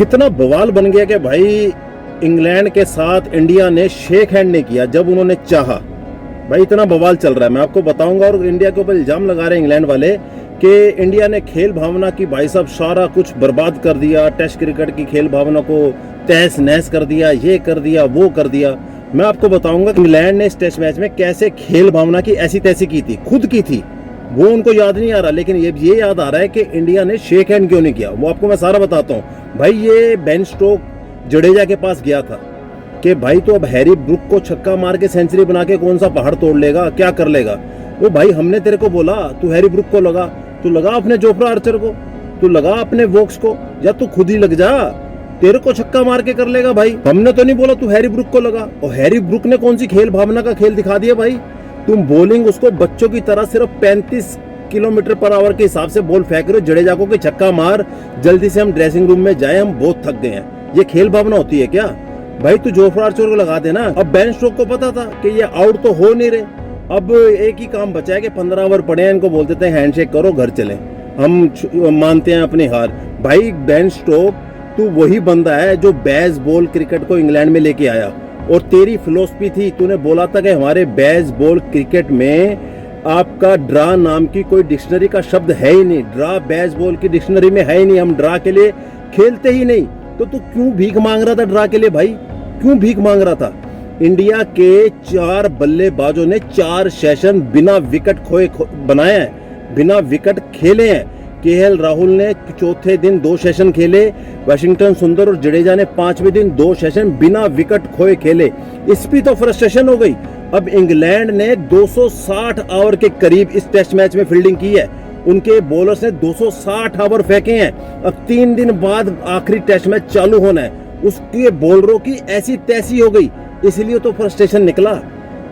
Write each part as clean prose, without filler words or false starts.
कितना बवाल बन गया कि भाई इंग्लैंड के साथ इंडिया ने शेक हैंड नहीं किया जब उन्होंने चाहा। भाई इतना बवाल चल रहा है, मैं आपको बताऊंगा। और इंडिया के ऊपर इल्जाम लगा रहे हैं इंग्लैंड वाले कि इंडिया ने खेल भावना की भाई साहब सारा कुछ बर्बाद कर दिया, टेस्ट क्रिकेट की खेल भावना को तहस नहस कर दिया, ये कर दिया वो कर दिया। मैं आपको बताऊंगा कि इंग्लैंड ने इस टेस्ट मैच में कैसे खेल भावना की ऐसी तैसी की थी, खुद की थी। वो उनको याद नहीं आ रहा, लेकिन ये याद आ रहा है कि इंडिया ने शेक हैंड क्यों नहीं किया। वो आपको मैं सारा बताता हूँ। भाई ये बेन स्टोक जडेजा के पास गया था कि भाई तो अब हैरी ब्रुक को छक्का मार के सेंचुरी बना के कौन सा पहाड़ तोड़ लेगा, क्या कर लेगा। वो भाई हमने तेरे को बोला तू हैरी ब्रुक को लगा, तू लगा अपने जोफ्रा आर्चर को, तू लगा अपने वोक्स को, या तू खुद ही लग जा, तेरे को छक्का मार के कर लेगा। भाई हमने तो नहीं बोला तू हैरी ब्रुक को लगा। और हैरी ब्रुक ने कौन सी खेल भावना का खेल दिखा दिया भाई। तुम बॉलिंग उसको बच्चों की तरह सिर्फ 35 किलोमीटर पर आवर के हिसाब से बॉल फेंक रहे हो। जडेजा को कि छक्का मार, जल्दी से हम ड्रेसिंग रूम में जाए, हम बहुत थक गए हैं। ये खेल भावना होती है क्या भाई? तू जोफ्रा आर्चर को लगा देना। अब बेन स्टोक को पता था कि ये आउट तो हो नहीं रहे, अब एक ही काम बचा है कि 15 ओवर पड़े हैं, इनको बोलते थे हैंडशेक करो घर चले, हम मानते हैं अपनी हार। भाई बेन स्टोक तू वही बंदा है जो बेसबॉल क्रिकेट को इंग्लैंड में लेके आया, और तेरी फिलॉसफी थी, तूने बोला था कि हमारे बेसबॉल क्रिकेट में आपका ड्रा नाम की कोई डिक्शनरी का शब्द है ही नहीं, ड्रा बेसबॉल की डिक्शनरी में है ही नहीं, हम ड्रा के लिए खेलते ही नहीं। तो तू क्यों भीख मांग रहा था ड्रा के लिए भाई? क्यों भीख मांग रहा था? इंडिया के 4 बल्लेबाजों ने 4 सेशन बिना विकेट खोए बनाए हैं, बिना विकेट खेले हैं। केएल राहुल ने चौथे दिन 2 सेशन खेले, वाशिंगटन सुंदर और जडेजा ने 5वें दिन 2 सेशन बिना विकेट खोए खेले। इस पे तो फ्रस्ट्रेशन हो गई। अब इंग्लैंड ने 260 ओवर के करीब इस टेस्ट मैच में फील्डिंग की है, उनके बॉलर्स ने 260 ओवर फेंके हैं। अब 3 दिन बाद आखिरी टेस्ट मैच चालू होना है, उसके बॉलरों की ऐसी तैसी हो गई, इसलिए तो फ्रस्ट्रेशन निकला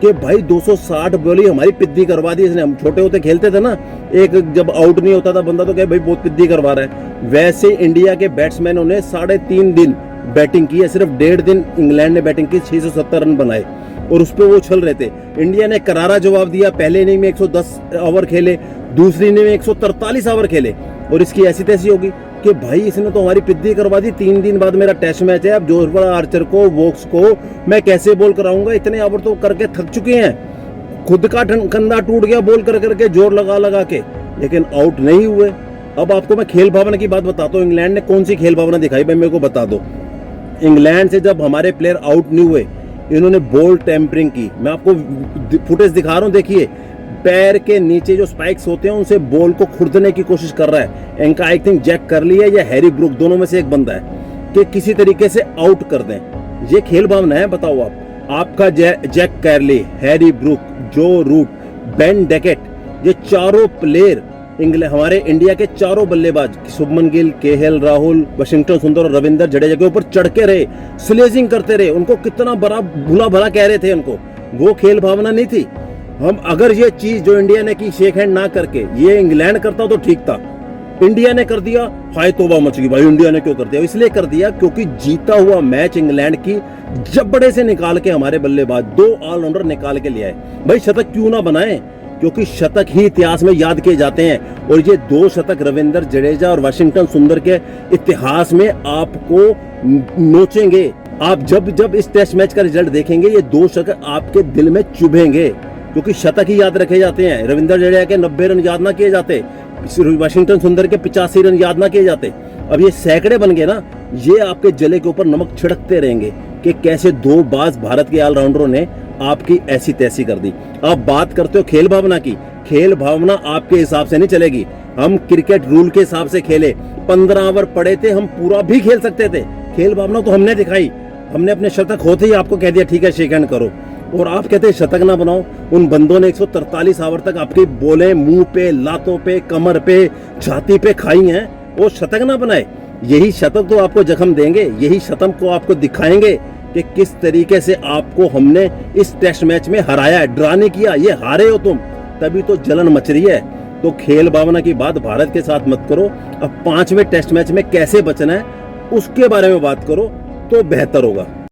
कि भाई 260 बॉली हमारी पिद्दी करवा दी इसने। हम छोटे होते खेलते थे ना, एक जब आउट नहीं होता था बंदा तो क्या भाई बहुत पिद्दी करवा रहा है। वैसे इंडिया के बैट्समैनों ने 3.5 दिन बैटिंग की है, सिर्फ 1.5 दिन इंग्लैंड ने बैटिंग की, 670 रन बनाए और उस पर वो उछल रहे थे। इंडिया ने करारा जवाब दिया, पहले इनिंग में 110 ओवर खेले, दूसरी इनिंग में 143 ओवर खेले, और इसकी ऐसी तैसी होगी कि भाई इसने तो हमारी पिद्दी करवा दी। 3 दिन बाद मेरा टेस्ट मैच है, अब जोफ्रा आर्चर को, वोक्स को मैं कैसे बॉल कराऊंगा? इतने ओवर तो करके थक चुके हैं, खुद का कंधा टूट गया बॉल कर करके, जोर लगा लगा के, लेकिन आउट नहीं हुए। अब आपको मैं खेल भावना की बात बताता हूँ, इंग्लैंड ने कौन सी खेल भावना दिखाई भाई मेरे को बता दो। इंग्लैंड से जब हमारे प्लेयर आउट नहीं हुए, इन्होंने बॉल टेम्परिंग की। मैं आपको फुटेज दिखा रहा हूँ, देखिए पैर के नीचे जो स्पाइक्स होते हैं उनसे बॉल को खुरदने की कोशिश कर रहा है। इनका आई थिंक जैक करली है या हैरी ब्रुक, दोनों में से एक बंदा है, कि किसी तरीके से आउट कर दें। ये खेल भावना है? बताओ आपका जैक करली, हैरी ब्रुक, जो रूट, बेन डेकेट, ये चारों प्लेयर हमारे इंडिया के चारों बल्लेबाज, शुभमन गिल, केएल राहुल, वाशिंगटन सुंदर और रविंद्र जडेजा के ऊपर चढ़ के रहे, स्लेजिंग करते रहे, उनको कितना बड़ा भूला भला कह रहे थे उनको। वो खेल भावना नहीं थी। हम अगर ये चीज जो इंडिया ने की शेक हैंड ना करके ये इंग्लैंड करता तो ठीक था, इंडिया ने कर दिया, हाय तौबा मच गई भाई इंडिया ने क्यों कर दिया। इसलिए कर दिया क्योंकि जीता हुआ मैच इंग्लैंड की जबड़े से निकाल के हमारे बल्लेबाज 2 ऑलराउंडर निकाल के ले आए। भाई शतक क्यों ना बनाए? क्योंकि शतक ही इतिहास में याद किए जाते हैं, और ये 2 शतक रविंद्र जडेजा और वाशिंगटन सुंदर के इतिहास में आपको नोचेंगे। आप जब इस टेस्ट मैच का रिजल्ट देखेंगे, ये 2 शतक आपके दिल में चुभेंगे, क्योंकि शतक ही याद रखे जाते हैं। रविंद्र जडेजा के 90 रन याद ना किए जाते, वाशिंगटन सुंदर के 85 रन याद ना किए जाते। अब ये सैकड़े बन गए ना, ये आपके जले के ऊपर नमक छिड़कते रहेंगे कि कैसे 2 बाज भारत के ऑलराउंडरों ने आपकी ऐसी तैसी कर दी। आप बात करते हो खेल भावना की, खेल भावना आपके हिसाब से नहीं चलेगी। हम क्रिकेट रूल के हिसाब से खेले, 15 ओवर पड़े थे, हम पूरा भी खेल सकते थे। खेल भावना तो हमने दिखाई, हमने अपने शतक होते ही आपको कह दिया ठीक है शेक हैंड करो, और आप कहते हैं शतक ना बनाओ। उन बंदों ने 143 ओवर तक आपकी बॉलें मुंह पे, लातों पे, कमर पे, छाती पे खाई हैं, वो शतक ना बनाए। यही शतक तो आपको जख्म देंगे, यही शतक को आपको दिखाएंगे कि किस तरीके से आपको हमने इस टेस्ट मैच में हराया है। ड्रा नहीं किया, ये हारे हो तुम, तभी तो जलन मच रही है। तो खेल भावना की बात भारत के साथ मत करो। अब 5वें टेस्ट मैच में कैसे बचना है उसके बारे में बात करो तो बेहतर होगा।